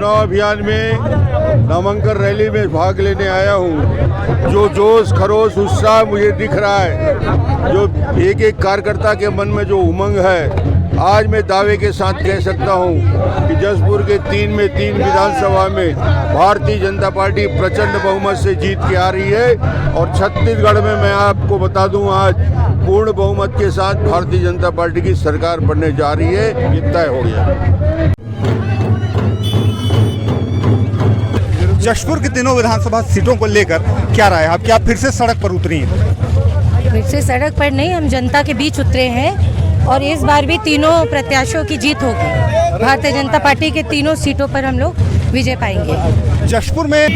चुनाव अभियान में नामांकन रैली में भाग लेने आया हूँ। जो जोश खरोश उत्साह मुझे दिख रहा है, जो एक एक कार्यकर्ता के मन में जो उमंग है, आज मैं दावे के साथ कह सकता हूं कि जशपुर के 3 में 3 विधानसभा में भारतीय जनता पार्टी प्रचंड बहुमत से जीत के आ रही है और छत्तीसगढ़ में मैं आपको बता दूं आज पूर्ण बहुमत के साथ भारतीय जनता पार्टी की सरकार बनने जा रही है। ये तय हो गया। जशपुर की तीनों विधानसभा सीटों को लेकर क्या राय है आपकी? आप फिर से सड़क पर उतरी हैं? फिर से सड़क पर नहीं, हम जनता के बीच उतरे हैं और इस बार भी तीनों प्रत्याशियों की जीत होगी। भारतीय जनता पार्टी के तीनों सीटों पर हम लोग विजय पाएंगे। जशपुर में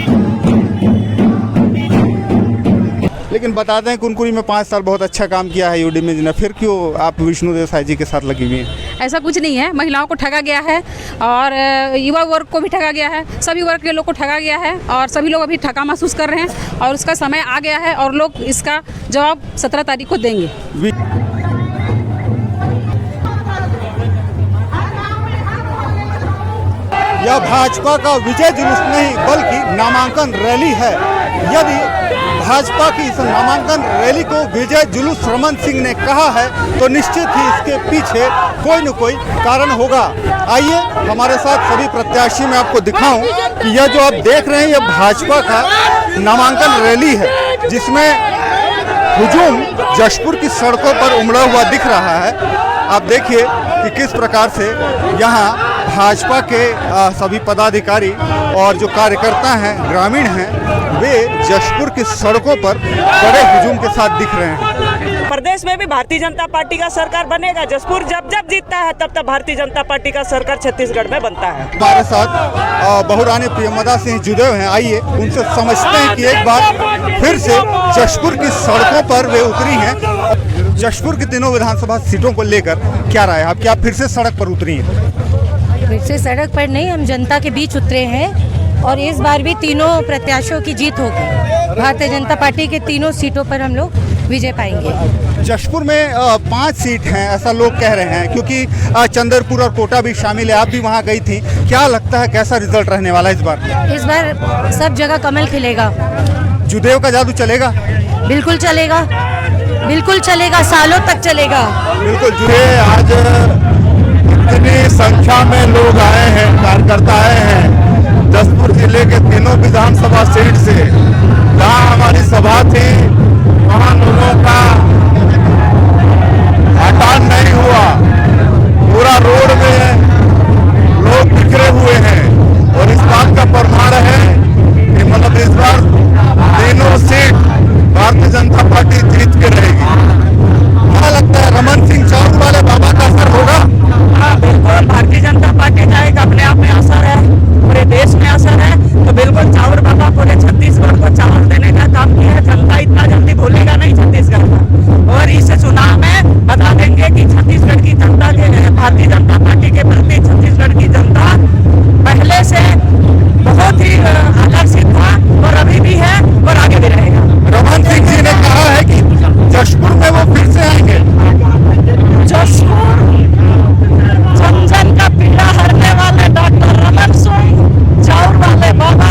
लेकिन बता दें कुनकुरी में 5 साल बहुत अच्छा काम किया है यूडीमी जी ने, फिर क्यों आप विष्णुदेव साय जी के साथ लगी हुई हैं? ऐसा कुछ नहीं है। महिलाओं को ठगा गया है और युवा वर्ग को भी ठगा गया है, सभी वर्ग के लोग को ठगा गया है और सभी लोग अभी ठगा महसूस कर रहे हैं और उसका समय आ गया है और लोग इसका जवाब 17 तारीख को देंगे। यह भाजपा का विजय जुलूस नहीं बल्कि नामांकन रैली है। यदि भाजपा की इस नामांकन रैली को विजय जुलूस रमन सिंह ने कहा है तो निश्चित ही इसके पीछे कोई न कोई कारण होगा। आइए हमारे साथ सभी प्रत्याशी मैं आपको दिखाऊं कि यह जो आप देख रहे हैं यह भाजपा का नामांकन रैली है जिसमें हुजूम जशपुर की सड़कों पर उमड़ा हुआ दिख रहा है। आप देखिए कि किस प्रकार से यहाँ भाजपा के सभी पदाधिकारी और जो कार्यकर्ता हैं, ग्रामीण हैं, वे जशपुर की सड़कों पर बड़े हुजूम के साथ दिख रहे हैं। प्रदेश में भी भारतीय जनता पार्टी का सरकार बनेगा। जशपुर जब जब जीतता है तब तब भारतीय जनता पार्टी का सरकार छत्तीसगढ़ में बनता है। हमारे साथ बहुरानी प्रियमदा सिंह जुड़े हुए हैं। आइए उनसे समझते हैं कि एक बार फिर से जशपुर की सड़कों पर वे उतरी हैं। जशपुर की तीनों विधानसभा सीटों को लेकर क्या राय है आपकी? आप फिर से सड़क पर उतरी हैं? फिर से सड़क पर नहीं, हम जनता के बीच उतरे हैं और इस बार भी तीनों प्रत्याशियों की जीत होगी। भारतीय जनता पार्टी के तीनों सीटों पर हम लोग विजय पाएंगे। जशपुर में 5 सीट हैं ऐसा लोग कह रहे हैं, क्योंकि चंद्रपुर और कोटा भी शामिल है। आप भी वहां गई थी, क्या लगता है कैसा रिजल्ट रहने वाला है इस बार? इस बार सब जगह कमल खिलेगा। जुदेव का जादू चलेगा? बिल्कुल चलेगा, बिल्कुल चलेगा, सालों तक चलेगा। बिल्कुल जुड़े। आज इतनी संख्या में लोग आए हैं, कार्यकर्ता आए हैं जशपुर जिले के तीनों विधानसभा सीट से। जहाँ हमारी सभा थी वहाँ लोगों का हटान नहीं हुआ। पूरा रोड में लोग बिखरे हुए हैं और इस बात का प्रमाण है कि मतलब इस बार तीनों सीट भारतीय जनता पार्टी जीत के रहेगी। क्या लगता है रमन सिंह चावल वाले बाबा का असर होगा? बिल्कुल, भारतीय जनता पार्टी का एक अपने आप में असर है, पूरे देश में असर है। तो बिल्कुल चावल बाबा पूरे छत्तीसगढ़ को चावल देने का काम किया है। जनता इतना जल्दी भूलेगा नहीं छत्तीसगढ़ का। और इस चुनाव में बता देंगे कि छत्तीसगढ़ की जनता के भारतीय जनता पार्टी के प्रति छत्तीसगढ़ की जनता पहले से बहुत ही आकर्षित था और अभी भी है और आगे भी रहेगा। रमन सिंह जी ने कहा है कि जशपुर में वो फिर से आएंगे। जशपुर जन का पीड़ा हरने वाले डॉक्टर रमन सिंह चाउर वाले बाबा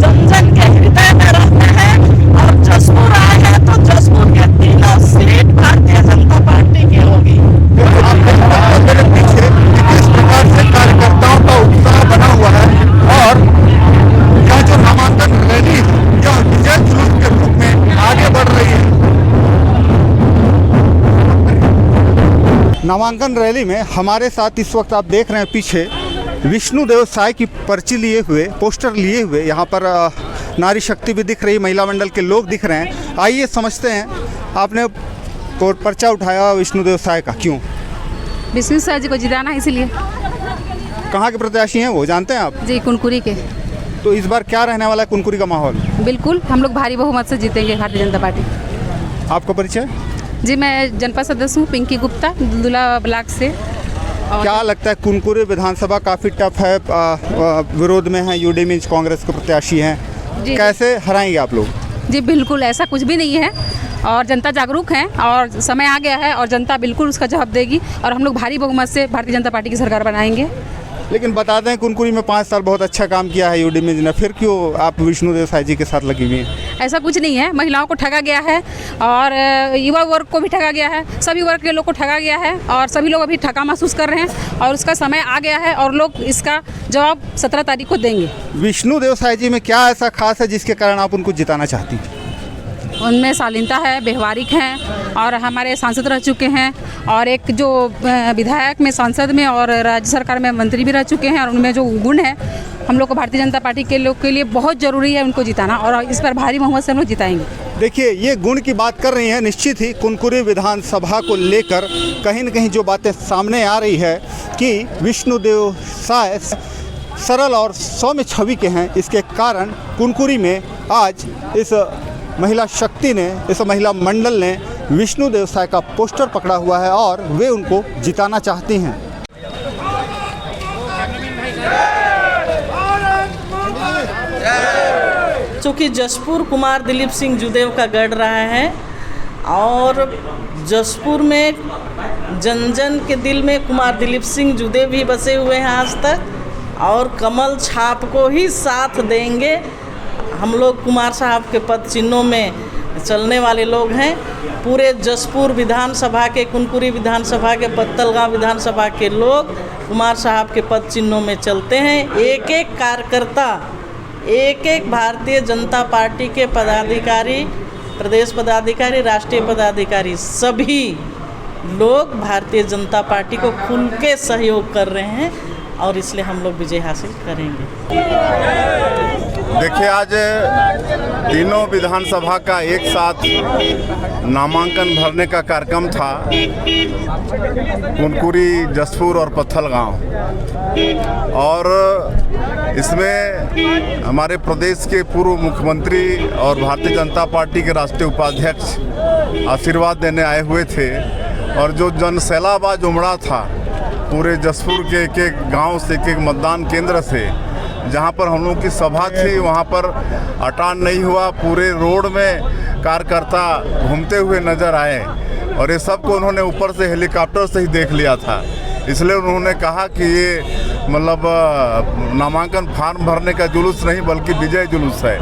जन के हृदय में रहते हैं और जशपुर आए हैं तो जशपुर के तीनों सीट भारतीय जनता पार्टी की होगी। मेरे पीछे किस प्रकार से कार्यकर्ताओं का उत्साह बना हुआ है और यह जो नामांकन रैली यह विजय जुलूस के रूप में आगे बढ़ रही है। नामांकन रैली में हमारे साथ इस वक्त आप देख रहे हैं पीछे विष्णुदेव साय की पर्ची लिए हुए, पोस्टर लिए हुए यहाँ पर नारी शक्ति भी दिख रही, महिला मंडल के लोग दिख रहे हैं। आइए समझते हैं, आपने पर्चा उठाया विष्णुदेव साय का, क्यों? विष्णु साय जी को जिताना है इसीलिए। कहाँ के प्रत्याशी हैं वो जानते हैं आप? जी, कुनकुरी के। तो इस बार क्या रहने वाला है कुनकुरी का माहौल? बिल्कुल, हम लोग भारी बहुमत से जीतेंगे भारतीय जनता पार्टी। आपका परिचय? जी, मैं जनपद सदस्य हूँ पिंकी गुप्ता, दुल्ला ब्लॉक से। क्या लगता है कुनकुरी विधानसभा काफ़ी टफ है, विरोध में है यूडीमी कांग्रेस के प्रत्याशी हैं, कैसे हराएंगे आप लोग? जी बिल्कुल, ऐसा कुछ भी नहीं है और जनता जागरूक है और समय आ गया है और जनता बिल्कुल उसका जवाब देगी और हम लोग भारी बहुमत से भारतीय जनता पार्टी की सरकार बनाएंगे। लेकिन बता दें कुनकुरी में 5 साल बहुत अच्छा काम किया है यूडीमी जी ने, फिर क्यों आप विष्णुदेव साय जी के साथ लगी हुई हैं? ऐसा कुछ नहीं है, महिलाओं को ठगा गया है और युवा वर्ग को भी ठगा गया है, सभी वर्ग के लोग को ठगा गया है और सभी लोग अभी ठगा महसूस कर रहे हैं और उसका समय आ गया है और लोग इसका जवाब 17 तारीख को देंगे। विष्णुदेव साय जी में क्या ऐसा खास है जिसके कारण आप उनको जिताना चाहती हैं? उनमें शालीनता है, व्यवहारिक हैं और हमारे सांसद रह चुके हैं और एक जो विधायक में, सांसद में और राज्य सरकार में मंत्री भी रह चुके हैं और उनमें जो गुण है हम लोग को भारतीय जनता पार्टी के लोग के लिए बहुत ज़रूरी है उनको जिताना और इस पर भारी बहुमत से हम लोग जिताएंगे। देखिए, ये गुण की बात कर रही हैं। निश्चित ही कुनकुरी विधानसभा को लेकर कहीं न कहीं जो बातें सामने आ रही है कि विष्णुदेव साय सरल और सौम्य छवि के हैं, इसके कारण कुनकुरी में आज इस महिला शक्ति ने, इस महिला मंडल ने विष्णुदेव साय का पोस्टर पकड़ा हुआ है और वे उनको जिताना चाहती हैं। चूँकि जसपुर कुमार दिलीप सिंह जुदेव का गढ़ रहा है और जसपुर में जन जन के दिल में कुमार दिलीप सिंह जुदेव भी बसे हुए हैं आज तक और कमल छाप को ही साथ देंगे। हम लोग कुमार साहब के पद चिन्हों में चलने वाले लोग हैं। पूरे जसपुर विधानसभा के, कुनकुरी विधानसभा के, पत्तलगांव विधानसभा के लोग कुमार साहब के पद चिन्हों में चलते हैं। एक एक कार्यकर्ता, एक एक भारतीय जनता पार्टी के पदाधिकारी, प्रदेश पदाधिकारी, राष्ट्रीय पदाधिकारी, सभी लोग भारतीय जनता पार्टी को खुल के सहयोग कर रहे हैं और इसलिए हम लोग विजय हासिल करेंगे। देखिए, आज तीनों विधानसभा का एक साथ नामांकन भरने का कार्यक्रम था, कुनकुरी, जसपुर और पत्थलगांव, और इसमें हमारे प्रदेश के पूर्व मुख्यमंत्री और भारतीय जनता पार्टी के राष्ट्रीय उपाध्यक्ष आशीर्वाद देने आए हुए थे और जो जनसैलाब आज उमड़ा था पूरे जसपुर के एक एक गांव से, एक एक मतदान केंद्र से, जहां पर हम लोग की सभा थी वहां पर अटान नहीं हुआ। पूरे रोड में कार्यकर्ता घूमते हुए नज़र आए और ये सब को उन्होंने ऊपर से हेलीकॉप्टर से ही देख लिया था। इसलिए उन्होंने कहा कि ये मतलब नामांकन फार्म भरने का जुलूस नहीं बल्कि विजय जुलूस है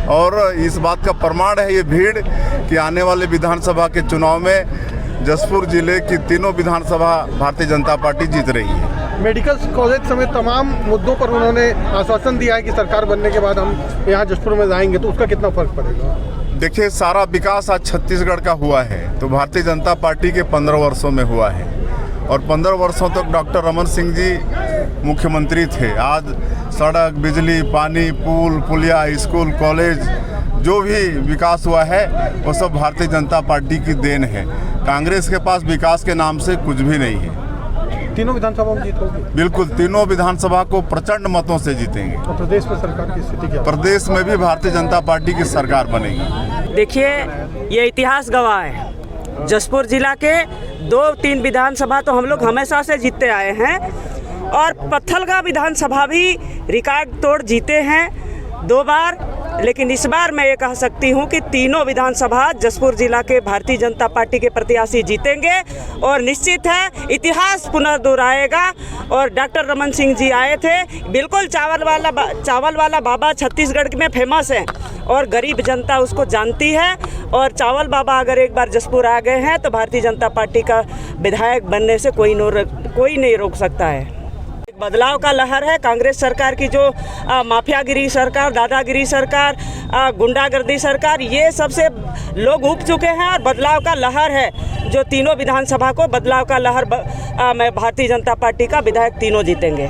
और इस बात का प्रमाण है ये भीड़ कि आने वाले विधानसभा के चुनाव में जसपुर जिले की तीनों विधानसभा भारतीय जनता पार्टी जीत रही है। मेडिकल कॉलेज समेत तमाम मुद्दों पर उन्होंने आश्वासन दिया है कि सरकार बनने के बाद हम यहाँ जसपुर में जाएंगे, तो उसका कितना फर्क पड़ेगा? देखिए, सारा विकास आज छत्तीसगढ़ का हुआ है तो भारतीय जनता पार्टी के 15 वर्षों में हुआ है और 15 वर्षों तक डॉक्टर रमन सिंह जी मुख्यमंत्री थे। आज सड़क, बिजली, पानी, पुल, पुलिया, स्कूल, कॉलेज, जो भी विकास हुआ है वो सब भारतीय जनता पार्टी की देन है। कांग्रेस के पास विकास के नाम से कुछ भी नहीं है। तीनों विधानसभा में जीत होगी? बिल्कुल, तीनों विधानसभा को प्रचंड मतों से जीतेंगे। और प्रदेश में सरकार की स्थिति क्या? प्रदेश में भी भारतीय जनता पार्टी की सरकार बनेगी। देखिए, ये इतिहास गवाह है। जसपुर जिला के 2-3 विधानसभा तो हम लोग हमेशा से जीतते आए हैं और पत्थलगांव विधानसभा भी रिकॉर्ड तोड़ जीते हैं 2 बार। लेकिन इस बार मैं ये कह सकती हूँ कि तीनों विधानसभा जसपुर जिला के भारतीय जनता पार्टी के प्रत्याशी जीतेंगे और निश्चित है इतिहास पुनर्दोहराएगा। और डॉक्टर रमन सिंह जी आए थे, बिल्कुल चावल वाला बाबा छत्तीसगढ़ में फेमस है और गरीब जनता उसको जानती है और चावल बाबा अगर एक बार जसपुर आ गए हैं तो भारतीय जनता पार्टी का विधायक बनने से कोई नहीं रोक सकता है। बदलाव का लहर है। कांग्रेस सरकार की जो माफियागिरी सरकार, दादागिरी सरकार, गुंडागर्दी सरकार, ये सबसे लोग उब चुके हैं और बदलाव का लहर है जो तीनों विधानसभा को बदलाव का लहर में भारतीय जनता पार्टी का विधायक तीनों जीतेंगे।